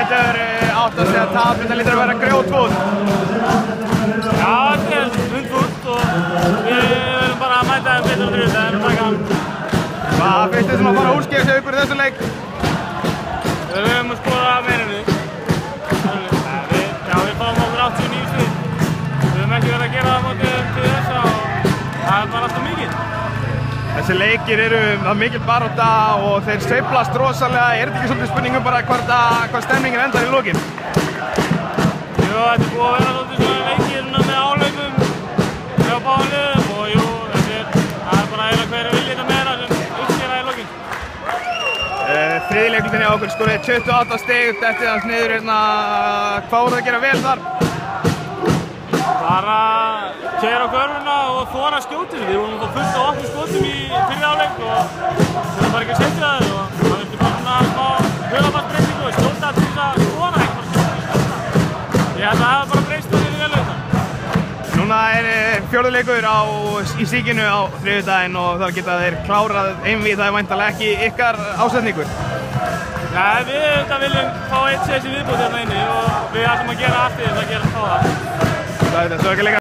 getur átt að segja tap, þetta lítur að vera grjótfúll. Já, þetta er hundfúll og við verðum bara að mæta betur á þriðjudaginn og taka hann. Hvað finnst þið að fara að úrskýra sig ykkur í þessu leik? Við höfum að skoða meira en við. Við fáum okkur 89 stig. Við höfum ekki verið að gera það mótið til þessa og það er bara alltaf mikið. Þessi leikir eru mikil barátta og þeir sveiflast rosalega. Er þetta ekki svolítið spurningum bara hvað stemningin endar í lokin? Jú, þetta er búið að vera svolítið svona leikir með áhlaupum hjá báðum liðum og jú, það er bara eiginlega hverju viljið þetta meira sem uppskera í lokin. Þriði leikurinn hjá okkur skorið 28 stig eftir hans niður hérna. Hvað voruð að gera vel þar? Bara keyra á körfuna og þora skjótið. Við vorum þá fullt á opnum skotum í fyrri hálfleik og við vorum bara ekki að setja það og það vildi bara svona smá hugarfarsbreytingu og skjóta til þess að skora eitthvað skjóta. Ég held að það hefði bara breyst það fyrir vel auðvitað. Núna er fjórði leikur í Síkinu á þriðjudaginn og þar geta þeir klárað einvíð. Það er væntanlega ekki ykkar ásetningur. Nei, við auðvitað viljum fá 1 CS í viðbót hérna inni og við ætlum að gera allt í þess að gera það. Það er ekki leika.